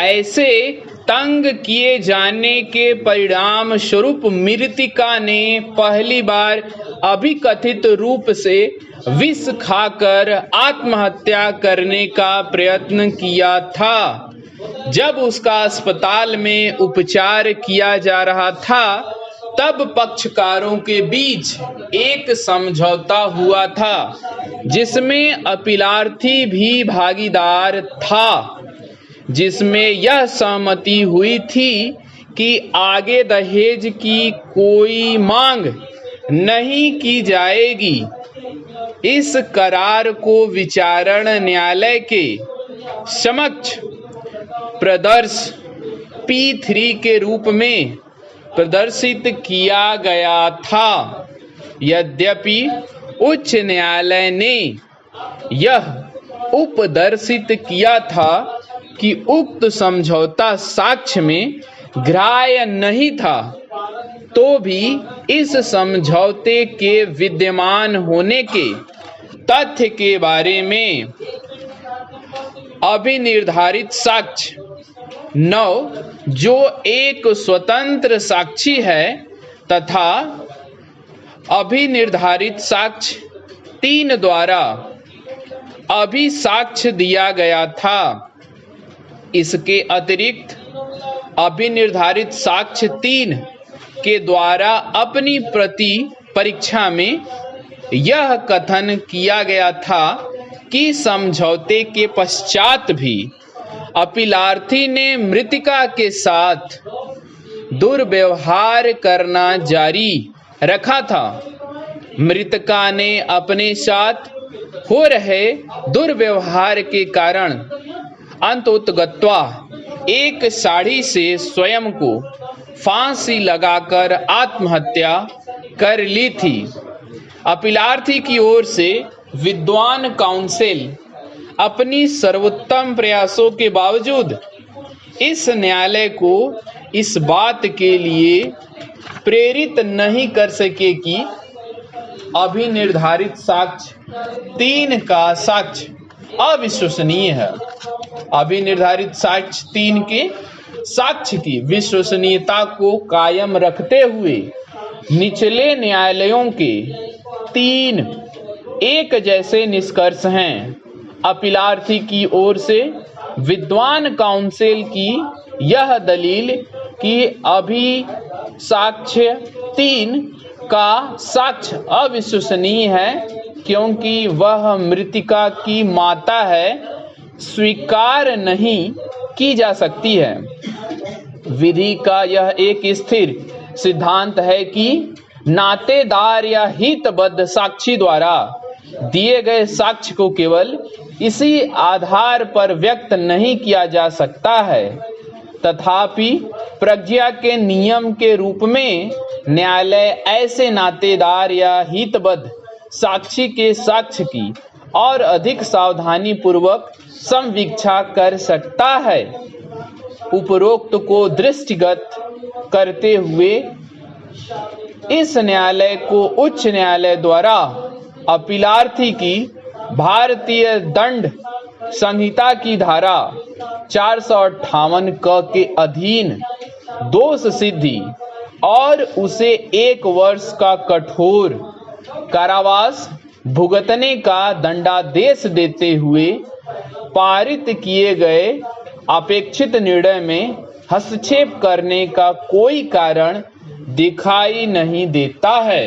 ऐसे तंग किए जाने के परिणाम स्वरूप मृतिका ने पहली बार अभिकथित रूप से विष खाकर आत्महत्या करने का प्रयत्न किया था। जब उसका अस्पताल में उपचार किया जा रहा था तब पक्षकारों के बीच एक समझौता हुआ था जिसमें अपीलार्थी भी भागीदार था, जिसमें यह सहमति हुई थी कि आगे दहेज की कोई मांग नहीं की जाएगी। इस करार को विचारण न्यायालय के समक्ष प्रदर्श P3 के रूप में प्रदर्शित किया गया था। यद्यपि उच्च न्यायालय ने यह उपदर्शित किया था कि उक्त समझौता साक्ष्य में ग्राह्य नहीं था, तो भी इस समझौते के विद्यमान होने के तथ्य के बारे में अभिनिर्धारित साक्ष्य 9 जो एक स्वतंत्र साक्षी है तथा अभिनिर्धारित साक्ष्य 3 द्वारा अभिसाक्ष्य दिया गया था। इसके अतिरिक्त अभिनिर्धारित साक्ष्य 3 के द्वारा अपनी प्रति परीक्षा में यह कथन किया गया था कि समझौते के पश्चात भी अपीलार्थी ने मृतिका के साथ दुर्व्यवहार करना जारी रखा था। मृतिका ने अपने साथ हो रहे दुर्व्यवहार के कारण अंतोतगत्वा एक साड़ी से स्वयं को फांसी लगाकर आत्महत्या कर ली थी। अपीलार्थी की ओर से विद्वान काउंसिल अपनी सर्वोत्तम प्रयासों के बावजूद इस न्यायालय को इस बात के लिए प्रेरित नहीं कर सके कि अभिनिर्धारित साक्ष्य 3 का साक्ष्य अविश्वसनीय है। अभिनिर्धारित साक्ष्य 3 के साक्ष्य की विश्वसनीयता को कायम रखते हुए निचले न्यायालयों के 3 एक जैसे निष्कर्ष हैं। अपीलार्थी की ओर से विद्वान काउंसिल की यह दलील कि अभिसाक्ष्य 3 का साक्ष्य अविश्वसनीय है क्योंकि वह मृतिका की माता है, स्वीकार नहीं की जा सकती है। विधि का यह एक स्थिर सिद्धांत है कि नातेदार या हितबद्ध साक्षी द्वारा दिए गए साक्ष्य को केवल इसी आधार पर व्यक्त नहीं किया जा सकता है। तथापि प्रज्ञा के नियम के रूप में न्यायालय ऐसे नातेदार या हितबद्ध साक्षी के साक्ष्य की और अधिक सावधानी पूर्वक समीक्षा कर सकता है। उपरोक्त को दृष्टिगत करते हुए इस न्यायालय को उच्च न्यायालय द्वारा अपीलार्थी की भारतीय दंड संहिता की धारा 458 क के अधीन दोष सिद्धि और उसे 1 वर्ष का कठोर कारावास भुगतने का दंडादेश देते हुए पारित किए गए अपेक्षित निर्णय में हस्तक्षेप करने का कोई कारण दिखाई नहीं देता है।